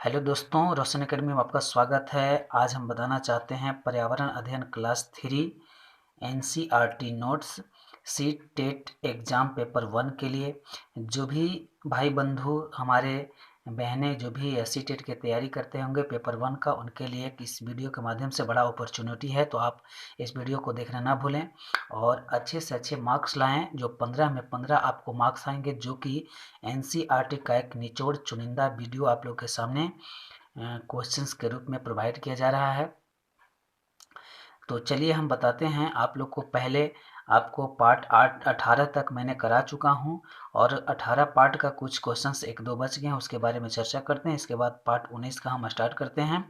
Hello दोस्तों, रोशन academy में आपका स्वागत है। आज हम बताना चाहते हैं पर्यावरण अध्ययन class 3 NCERT notes CTET exam paper 1 के लिए। जो भी भाई बंधु हमारे बहनें जो भी सी टेट की तैयारी करते होंगे पेपर 1 का, उनके लिए इस वीडियो के माध्यम से बड़ा अपॉर्चुनिटी है। तो आप इस वीडियो को देखना ना भूलें और अच्छे से अच्छे मार्क्स लाएं। जो 15 में 15 आपको मार्क्स आएंगे, जो कि एनसीईआरटी का एक निचोड़ चुनिंदा वीडियो आप लोग के सामने क्वेश्चंस के रूप में प्रोवाइड किया जा रहा है। तो चलिए हम बताते हैं आप लोग को। पहले आपको पार्ट 18 तक मैंने करा चुका हूं और 18 पार्ट का कुछ क्वेश्चंस एक दो बच गए हैं, उसके बारे में चर्चा करते हैं। इसके बाद पार्ट 19 का हम स्टार्ट करते हैं।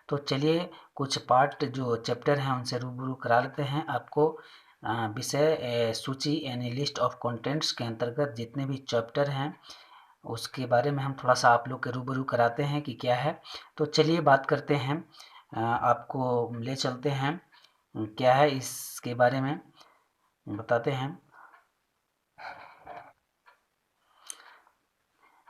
तो चलिए कुछ पार्ट जो चैप्टर हैं उनसे रूबरू करा लेते हैं आपको। विषय सूची यानी लिस्ट ऑफ कंटेंट्स के अंतर्गत जितने भी चैप्टर हैं उसके बारे में हम थोड़ा सा आप लोग के रूबरू कराते हैं कि क्या है। तो चलिए बात करते हैं, आपको ले चलते हैं क्या है इसके बारे में बताते हैं।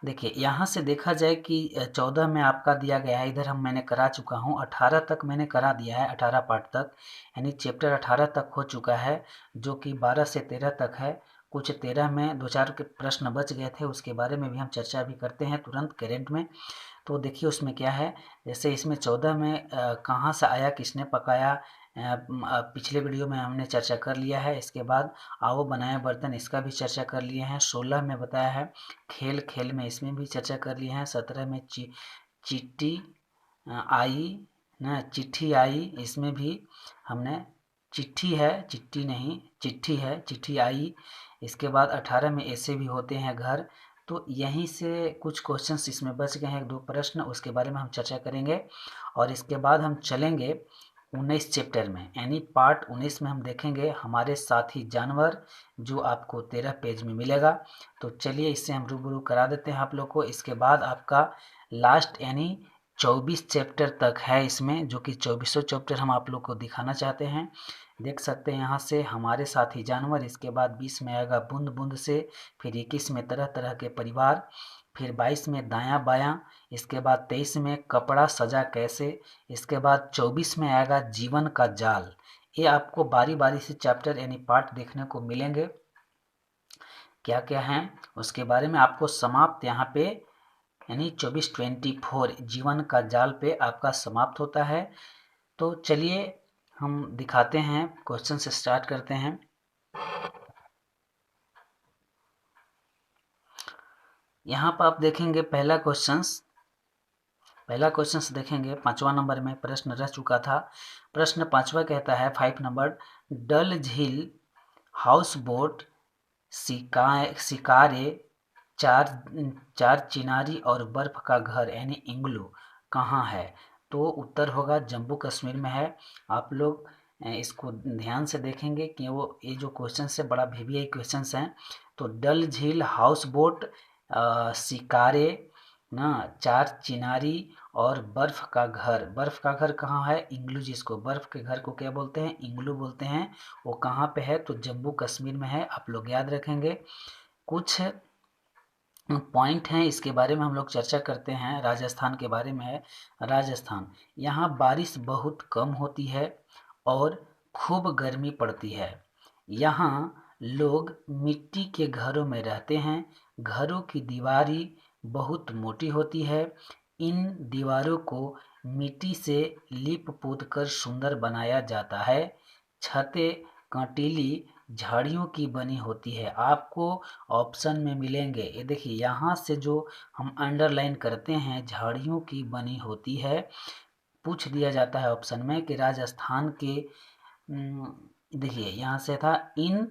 देखिए यहाँ से देखा जाए कि 14 में आपका दिया गया है, इधर मैंने करा चुका हूँ। 18 तक मैंने करा दिया है, 18 पार्ट तक, यानी चैप्टर 18 तक हो चुका है, जो कि 12 से 13 तक है। कुछ 13 में दो चार के प्रश्न बच गए थे, उसके बारे में भी हम चर्चा भी करते हैं तुरंत करेंट में। तो देखिए उसमें क्या है, जैसे इसमें 14 में कहाँ से आया, किसने पकाया, पिछले वीडियो में हमने चर्चा कर लिया है। इसके बाद आओ बनाए बर्तन, इसका भी चर्चा कर लिए हैं। 16 में बताया है खेल खेल में, इसमें भी चर्चा कर लिए हैं। 17 में चिट्ठी आई ना, चिट्ठी आई, इसमें भी हमने चिट्ठी है, चिट्ठी नहीं चिट्ठी है, चिट्ठी आई। इसके बाद 18 में ऐसे भी होते हैं घर। तो यहीं से कुछ क्वेश्चंस इसमें बच गए हैं, एक दो प्रश्न, उसके बारे में हम चर्चा करेंगे। और इसके बाद हम चलेंगे 19 चैप्टर में, यानी पार्ट 19 में हम देखेंगे हमारे साथी जानवर, जो आपको 13 पेज में मिलेगा। तो चलिए इससे हम रूबरू करा देते हैं आप लोग को। इसके बाद आपका लास्ट यानी 24 चैप्टर तक है इसमें, जो कि 24वां चैप्टर हम आप लोग को दिखाना चाहते हैं। देख सकते हैं यहाँ से हमारे साथी जानवर। इसके बाद 20 में आएगा बूंद बूंद से, फिर 21 में तरह तरह के परिवार, फिर 22 में दायां बायां, इसके बाद 23 में कपड़ा सजा कैसे, इसके बाद 24 में आएगा जीवन का जाल। ये आपको बारी बारी से चैप्टर यानी पार्ट देखने को मिलेंगे, क्या क्या हैं उसके बारे में आपको समाप्त यहाँ पे, यानी 24 जीवन का जाल पे आपका समाप्त होता है। तो चलिए हम दिखाते हैं, क्वेश्चन से स्टार्ट करते हैं। यहाँ पर आप देखेंगे पहला क्वेश्चन देखेंगे 5वां नंबर में प्रश्न रह चुका था। प्रश्न 5वां कहता है 5 नंबर, डल झील, हाउस बोट, शिकारे, चार चार चिनारी और बर्फ का घर यानी इग्लू कहाँ है। तो उत्तर होगा जम्मू कश्मीर में है। आप लोग इसको ध्यान से देखेंगे कि वो ये जो क्वेश्चन है बड़ा वीवीआई क्वेश्चन हैं। तो डल झील, हाउस बोट, शिकारे ना, चार चिनारी और बर्फ का घर कहाँ है, इग्लू, जिसको बर्फ के घर को क्या बोलते हैं, इग्लू बोलते हैं। वो कहाँ पे है, तो जम्मू कश्मीर में है, आप लोग याद रखेंगे। कुछ पॉइंट हैं इसके बारे में हम लोग चर्चा करते हैं। राजस्थान के बारे में है। राजस्थान, यहाँ बारिश बहुत कम होती है और खूब गर्मी पड़ती है। यहाँ लोग मिट्टी के घरों में रहते हैं। घरों की दीवारी बहुत मोटी होती है। इन दीवारों को मिट्टी से लीप पोत कर सुंदर बनाया जाता है। छतें कंटीली झाड़ियों की बनी होती है। आपको ऑप्शन में मिलेंगे, ये देखिए यहाँ से जो हम अंडरलाइन करते हैं झाड़ियों की बनी होती है, पूछ दिया जाता है ऑप्शन में कि राजस्थान के देखिए यहाँ से था, इन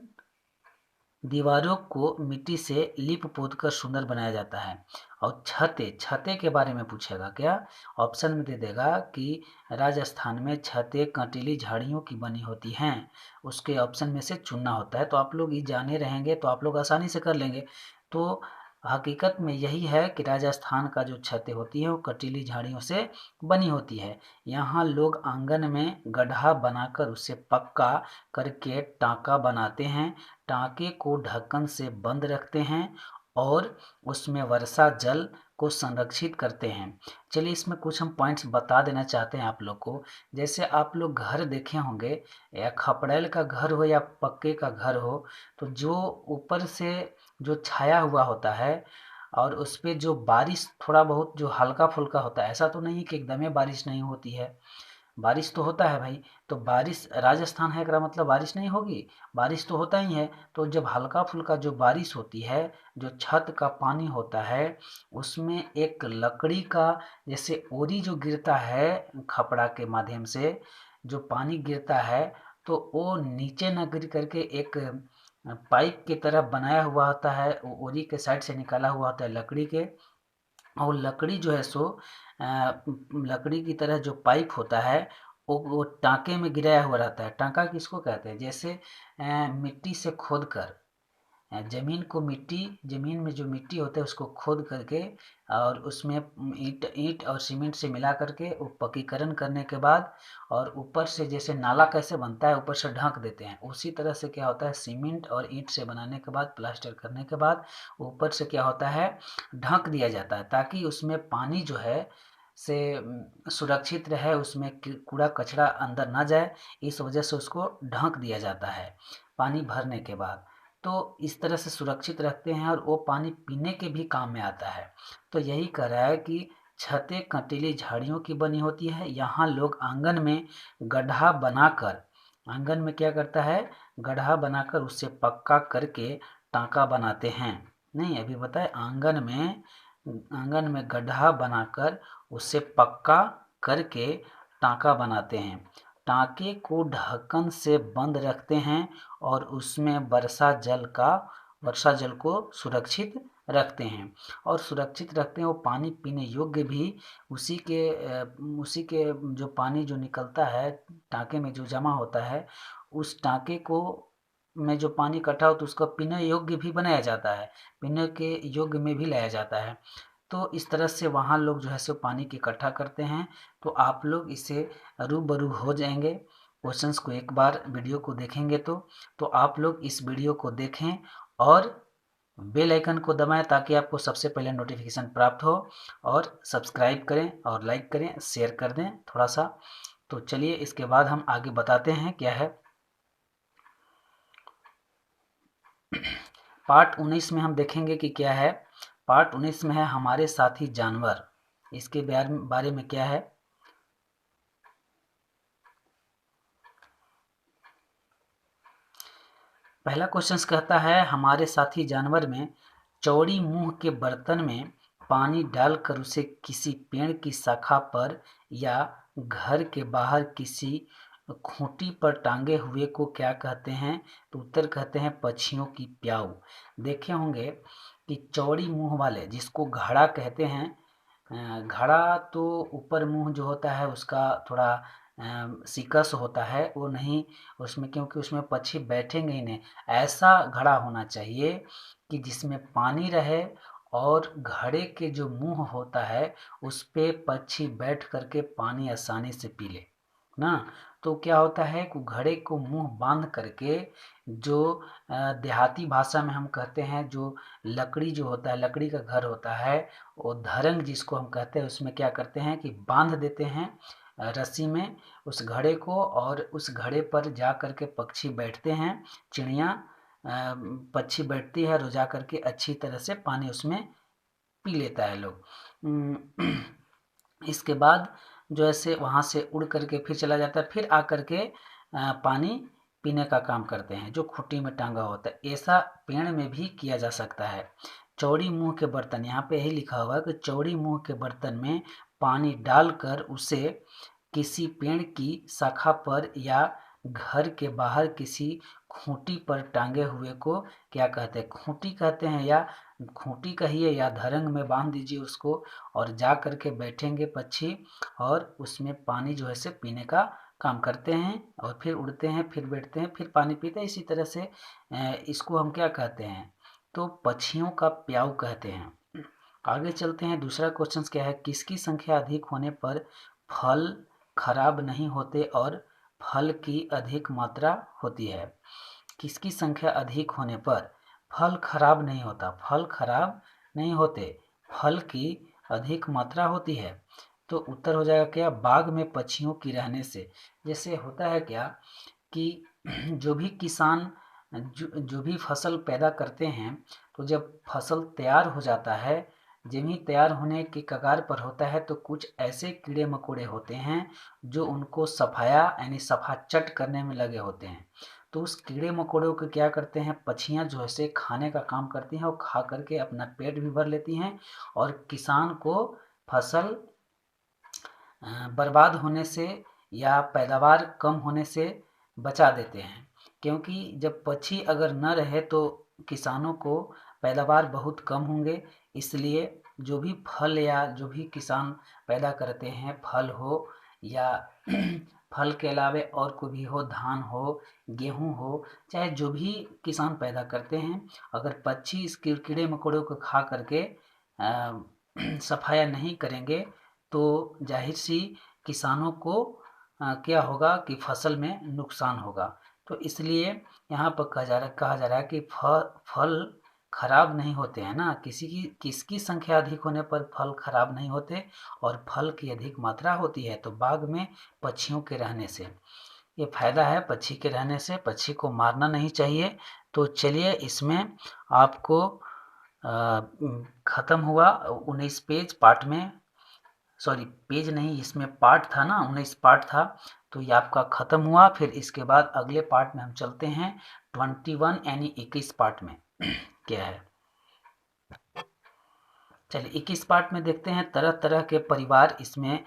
दीवारों को मिट्टी से लीप पोत कर सुंदर बनाया जाता है। और छतें के बारे में पूछेगा क्या, ऑप्शन में दे देगा कि राजस्थान में छतें कंटीली झाड़ियों की बनी होती हैं, उसके ऑप्शन में से चुनना होता है। तो आप लोग ये जाने रहेंगे तो आप लोग आसानी से कर लेंगे। तो हकीकत में यही है कि राजस्थान का जो छतें होती है वो कंटीली झाड़ियों से बनी होती है। यहाँ लोग आंगन में गड्ढा बनाकर उसे पक्का करके टाँका बनाते हैं। टाँके को ढक्कन से बंद रखते हैं और उसमें वर्षा जल को संरक्षित करते हैं। चलिए इसमें कुछ हम पॉइंट्स बता देना चाहते हैं आप लोग को। जैसे आप लोग घर देखे होंगे, या खपड़ैल का घर हो या पक्के का घर हो, तो जो ऊपर से जो छाया हुआ होता है और उस पे जो बारिश थोड़ा बहुत जो हल्का फुल्का होता है, ऐसा तो नहीं कि एकदम ही बारिश नहीं होती है, बारिश तो होता है भाई। तो बारिश, राजस्थान है एकरा मतलब बारिश नहीं होगी, बारिश तो होता ही है। तो जब हल्का फुल्का जो बारिश होती है, जो छत का पानी होता है, उसमें एक लकड़ी का जैसे ओरी जो गिरता है खपड़ा के माध्यम से जो पानी गिरता है, तो वो नीचे न गिर करके एक पाइप की तरह बनाया हुआ होता है, ओरी के साइड से निकाला हुआ होता है लकड़ी के। और लकड़ी जो है सो लकड़ी की तरह जो पाइप होता है, वो टाँके में गिराया हुआ रहता है। टाँका किसको कहते हैं? जैसे मिट्टी से खोद कर ज़मीन को, मिट्टी, ज़मीन में जो मिट्टी होता है उसको खोद करके और उसमें ईंट ईंट और सीमेंट से मिला करके वो पक्कीकरण करने के बाद, और ऊपर से जैसे नाला कैसे बनता है ऊपर से ढक देते हैं, उसी तरह से क्या होता है सीमेंट और ईंट से बनाने के बाद, प्लास्टर करने के बाद ऊपर से क्या होता है ढक दिया जाता है, ताकि उसमें पानी जो है से सुरक्षित रहे, उसमें कूड़ा कचरा अंदर ना जाए, इस वजह से उसको ढक दिया जाता है पानी भरने के बाद। तो इस तरह से सुरक्षित रखते हैं और वो पानी पीने के भी काम में आता है। तो यही कह रहा है कि छतें कंटीली झाड़ियों की बनी होती है। यहाँ लोग आंगन में गड्ढा बनाकर, आंगन में क्या करता है गड्ढा बनाकर उससे पक्का करके टाँका बनाते हैं। नहीं, अभी बताए आंगन में गड्ढा बनाकर उससे पक्का करके टाँका बनाते हैं। टाँके को ढक्कन से बंद रखते हैं और उसमें वर्षा जल को सुरक्षित रखते हैं। और सुरक्षित रखते हैं, वो पानी पीने योग्य भी उसी के जो पानी जो निकलता है टाँके में जो जमा होता है, उस टाँके को में जो पानी इकट्ठा होता है उसका पीने योग्य भी बनाया जाता है, पीने के योग्य में भी लाया जाता है। तो इस तरह से वहाँ लोग जो है सो पानी की इकट्ठा करते हैं। तो आप लोग इससे रूबरू हो जाएंगे क्वेश्चंस को एक बार वीडियो को देखेंगे तो आप लोग इस वीडियो को देखें और बेल आइकन को दबाएं ताकि आपको सबसे पहले नोटिफिकेशन प्राप्त हो, और सब्सक्राइब करें और लाइक करें, शेयर कर दें थोड़ा सा। तो चलिए इसके बाद हम आगे बताते हैं क्या है। पार्ट 19 में हम देखेंगे कि क्या है। पार्ट 19 में है हमारे साथी जानवर। इसके बारे में क्या है। पहला क्वेश्चन कहता है हमारे साथी जानवर में चौड़ी मुंह के बर्तन में पानी डालकर उसे किसी पेड़ की शाखा पर या घर के बाहर किसी खूंटी पर टांगे हुए को क्या कहते हैं? तो उत्तर कहते हैं पक्षियों की प्याऊ। देखे होंगे कि चौड़ी मुंह वाले जिसको घड़ा कहते हैं, घड़ा तो ऊपर मुंह जो होता है उसका थोड़ा सिकस होता है, वो नहीं उसमें, क्योंकि उसमें पक्षी बैठेंगे ही नहीं। ऐसा घड़ा होना चाहिए कि जिसमें पानी रहे और घड़े के जो मुंह होता है उस पे पक्षी बैठ करके पानी आसानी से पी ले ना। तो क्या होता है कि घड़े को मुंह बांध करके जो देहाती भाषा में हम कहते हैं, जो लकड़ी जो होता है, लकड़ी का घर होता है, वो धरंग जिसको हम कहते हैं, उसमें क्या करते हैं कि बांध देते हैं रस्सी में उस घड़े को, और उस घड़े पर जा करके पक्षी बैठते हैं, चिड़िया पक्षी बैठती है और जा करके अच्छी तरह से पानी उसमें पी लेता है लोग। इसके बाद जो ऐसे वहाँ से उड़ करके फिर चला जाता है, फिर आकर के पानी पीने का काम करते हैं जो खुट्टी में टांगा होता है। ऐसा पेड़ में भी किया जा सकता है। चौड़ी मुंह के बर्तन, यहाँ पे यही लिखा हुआ है कि चौड़ी मुंह के बर्तन में पानी डालकर उसे किसी पेड़ की शाखा पर या घर के बाहर किसी खूंटी पर टांगे हुए को क्या कहते हैं? खूंटी कहते हैं, या खूंटी कहिए या धरंग में बांध दीजिए उसको, और जा करके बैठेंगे पक्षी और उसमें पानी जो है से पीने का काम करते हैं, और फिर उड़ते हैं, फिर बैठते हैं, फिर पानी पीते हैं। इसी तरह से इसको हम क्या कहते हैं? तो पक्षियों का प्याऊ कहते हैं। आगे चलते हैं। दूसरा क्वेश्चन क्या है, किसकी संख्या अधिक होने पर फल खराब नहीं होते और फल की अधिक मात्रा होती है? किसकी संख्या अधिक होने पर फल खराब नहीं होता, फल खराब नहीं होते, फल की अधिक मात्रा होती है। तो उत्तर हो जाएगा क्या, बाग में पक्षियों की रहने से। जैसे होता है क्या कि जो भी किसान जो भी फसल पैदा करते हैं, तो जब फसल तैयार हो जाता है, जब ही तैयार होने के कगार पर होता है, तो कुछ ऐसे कीड़े मकोड़े होते हैं जो उनको सफाया यानी सफाचट करने में लगे होते हैं। तो उस कीड़े मकोड़ों को क्या करते हैं, पक्षियाँ जो है खाने का काम करती हैं और खा करके अपना पेट भी भर लेती हैं और किसान को फसल बर्बाद होने से या पैदावार कम होने से बचा देते हैं। क्योंकि जब पक्षी अगर न रहे तो किसानों को पैदावार बहुत कम होंगे, इसलिए जो भी फल या जो भी किसान पैदा करते हैं, फल हो या फल के अलावे और कोई भी हो, धान हो, गेहूँ हो, चाहे जो भी किसान पैदा करते हैं, अगर पक्षी इस कीड़े मकोड़ों को खा करके सफाया नहीं करेंगे, तो जाहिर सी किसानों को क्या होगा कि फसल में नुकसान होगा। तो इसलिए यहाँ पर कहा जा रहा है कि फल खराब नहीं होते हैं ना, किसकी संख्या अधिक होने पर फल खराब नहीं होते और फल की अधिक मात्रा होती है, तो बाग में पक्षियों के रहने से। ये फायदा है पक्षी के रहने से, पक्षी को मारना नहीं चाहिए। तो चलिए इसमें आपको खत्म हुआ 19 पेज पार्ट में, सॉरी पेज नहीं, इसमें पार्ट था ना, 19 पार्ट था, तो ये आपका खत्म हुआ। फिर इसके बाद अगले पार्ट में हम चलते हैं 21 यानी 21 पार्ट में क्या है। चलिए 21 पार्ट में देखते हैं, तरह तरह के परिवार इसमें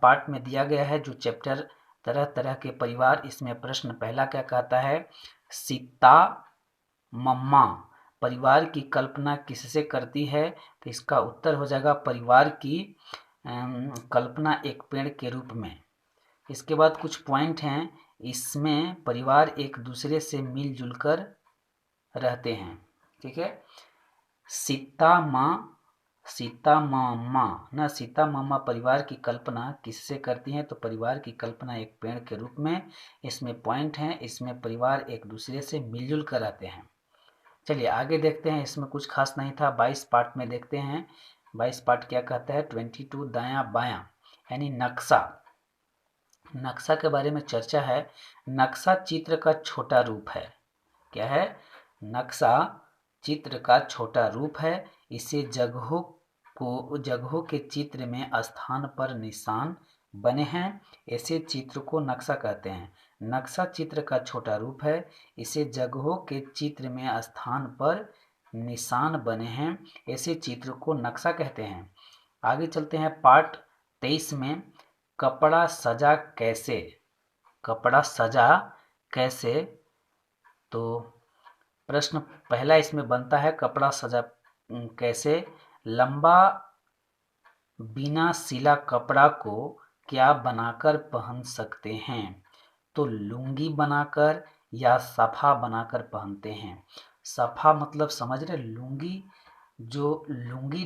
पार्ट में दिया गया है। जो चैप्टर तरह तरह के परिवार, इसमें प्रश्न पहला क्या कहता है, सीता मम्मा परिवार की कल्पना किससे करती है, तो इसका उत्तर हो जाएगा परिवार की कल्पना एक पेड़ के रूप में। इसके बाद कुछ पॉइंट हैं, इसमें परिवार एक दूसरे से मिलजुल कर रहते हैं, ठीक है। सीता मामा परिवार की कल्पना किससे करती हैं, तो परिवार की कल्पना एक पेड़ के रूप में। इसमें पॉइंट हैं, इसमें परिवार एक दूसरे से मिलजुल कर रहते हैं। चलिए आगे देखते हैं, इसमें कुछ खास नहीं था। 22 पार्ट में देखते हैं, 22 पार्ट क्या कहता है, 22 दायां बायां यानी नक्शा। नक्शा के बारे में चर्चा है। नक्शा चित्र का छोटा रूप है। क्या है, नक्शा चित्र का छोटा रूप है। इसे जगहों के चित्र में स्थान पर निशान बने हैं, ऐसे चित्र को नक्शा कहते हैं। नक्शा चित्र का छोटा रूप है, इसे जगहों के चित्र में स्थान पर निशान बने हैं, ऐसे चित्र को नक्शा कहते हैं। आगे चलते हैं पार्ट 23 में, कपड़ा सजा कैसे। कपड़ा सजा कैसे, तो प्रश्न पहला इसमें बनता है, कपड़ा सजा कैसे। लंबा बिना सिला कपड़ा को क्या बनाकर पहन सकते हैं, तो लुंगी बनाकर या सफा बनाकर पहनते हैं। सफा मतलब समझ रहे, लुंगी, जो लुंगी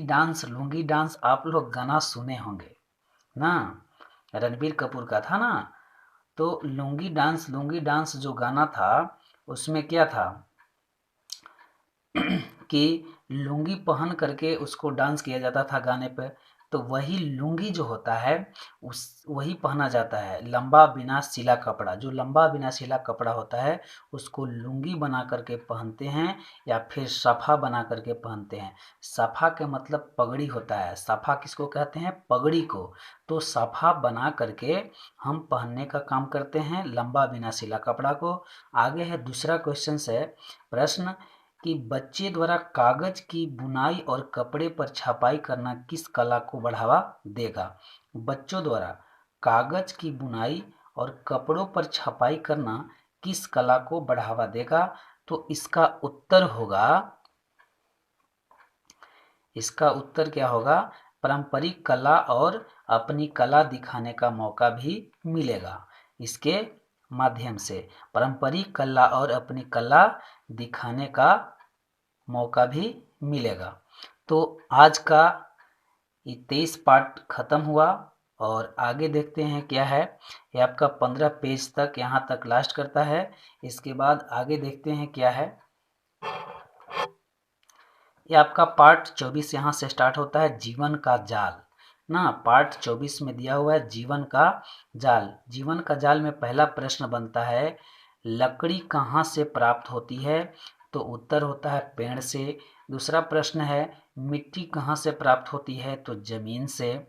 डांस आप लोग गाना सुने होंगे ना, रणबीर कपूर का था ना। तो लुंगी डांस जो गाना था, उसमें क्या था कि लुंगी पहन करके उसको डांस किया जाता था गाने पे। तो वही लुंगी जो होता है वही पहना जाता है। लंबा बिना सिला कपड़ा, जो लंबा बिना सिला कपड़ा होता है उसको लुंगी बना करके पहनते हैं या फिर सफा बना करके पहनते हैं। सफा के मतलब पगड़ी होता है, सफा किसको कहते हैं, पगड़ी को। तो सफा बना करके हम पहनने का काम करते हैं, लंबा बिना सिला कपड़ा को। आगे है दूसरा क्वेश्चन है, प्रश्न कि बच्चे द्वारा कागज की बुनाई और कपड़े पर छपाई करना किस कला को बढ़ावा देगा। बच्चों द्वारा कागज की बुनाई और कपड़ों पर छपाई करना किस कला को बढ़ावा देगा, तो इसका उत्तर क्या होगा, पारंपरिक कला और अपनी कला दिखाने का मौका भी मिलेगा। इसके माध्यम से पारंपरिक कला और अपनी कला दिखाने का मौका भी मिलेगा। तो आज का ये 23 पार्ट खत्म हुआ और आगे देखते हैं क्या है। ये आपका 15 पेज तक यहाँ तक लास्ट करता है। इसके बाद आगे देखते हैं क्या है। ये आपका पार्ट 24 यहाँ से स्टार्ट होता है, जीवन का जाल ना। पार्ट 24 में दिया हुआ है जीवन का जाल। जीवन का जाल में पहला प्रश्न बनता है, लकड़ी कहाँ से प्राप्त होती है? तो उत्तर होता है पेड़ से। दूसरा प्रश्न है, मिट्टी कहाँ से प्राप्त होती है? तो जमीन से।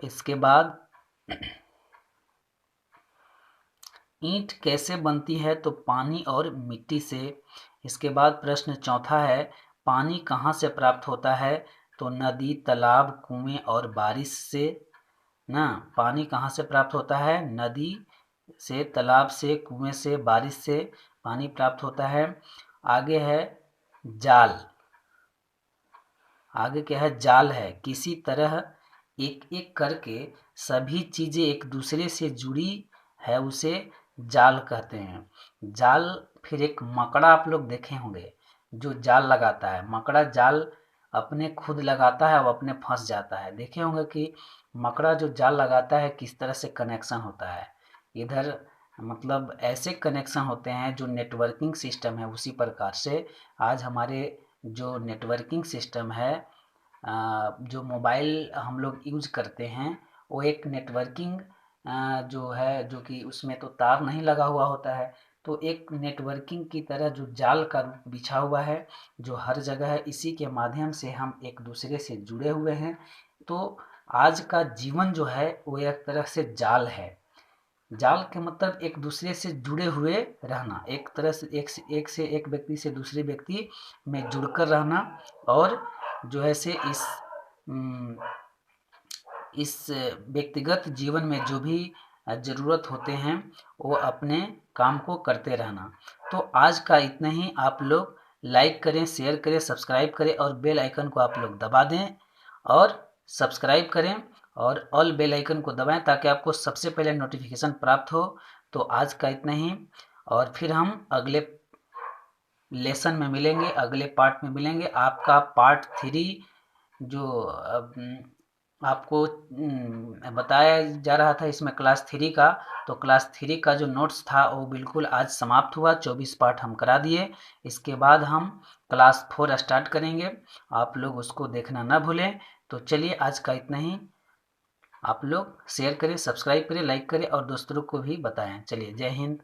इसके बाद ईंट कैसे बनती है? तो पानी और मिट्टी से। इसके बाद प्रश्न चौथा है, पानी कहाँ से प्राप्त होता है? तो नदी, तालाब, कुएं और बारिश से ना। पानी कहाँ से प्राप्त होता है? नदी से, तालाब से, कुएं से, बारिश से पानी प्राप्त होता है। आगे है जाल। आगे क्या है? जाल है, किसी तरह एक एक करके सभी चीजें एक दूसरे से जुड़ी है, उसे जाल कहते हैं। जाल, फिर एक मकड़ा आप लोग देखे होंगे जो जाल लगाता है। मकड़ा जाल अपने खुद लगाता है और अपने फंस जाता है। देखे होंगे कि मकड़ा जो जाल लगाता है किस तरह से कनेक्शन होता है इधर, मतलब ऐसे कनेक्शन होते हैं जो नेटवर्किंग सिस्टम है। उसी प्रकार से आज हमारे जो नेटवर्किंग सिस्टम है, जो मोबाइल हम लोग यूज करते हैं, वो एक नेटवर्किंग जो है, जो कि उसमें तो तार नहीं लगा हुआ होता है, तो एक नेटवर्किंग की तरह जो जाल का रूप बिछा हुआ है जो हर जगह है, इसी के माध्यम से हम एक दूसरे से जुड़े हुए हैं। तो आज का जीवन जो है वो एक तरह से जाल है। जाल के मतलब एक दूसरे से जुड़े हुए रहना, एक तरह से एक व्यक्ति से दूसरे व्यक्ति में जुड़कर रहना, और जो है से इस व्यक्तिगत जीवन में जो भी ज़रूरत होते हैं वो अपने काम को करते रहना। तो आज का इतना ही। आप लोग लाइक करें, शेयर करें, सब्सक्राइब करें और बेल आइकन को आप लोग दबा दें, और सब्सक्राइब करें और ऑल बेल आइकन को दबाएं ताकि आपको सबसे पहले नोटिफिकेशन प्राप्त हो। तो आज का इतना ही, और फिर हम अगले लेसन में मिलेंगे, अगले पार्ट में मिलेंगे। आपका पार्ट 3 जो आपको बताया जा रहा था इसमें क्लास 3 का, तो क्लास 3 का जो नोट्स था वो बिल्कुल आज समाप्त हुआ। 24 पार्ट हम करा दिए। इसके बाद हम क्लास 4 स्टार्ट करेंगे, आप लोग उसको देखना ना भूलें। तो चलिए आज का इतना ही। आप लोग शेयर करें, सब्सक्राइब करें, लाइक करें और दोस्तों को भी बताएं। चलिए, जय हिंद।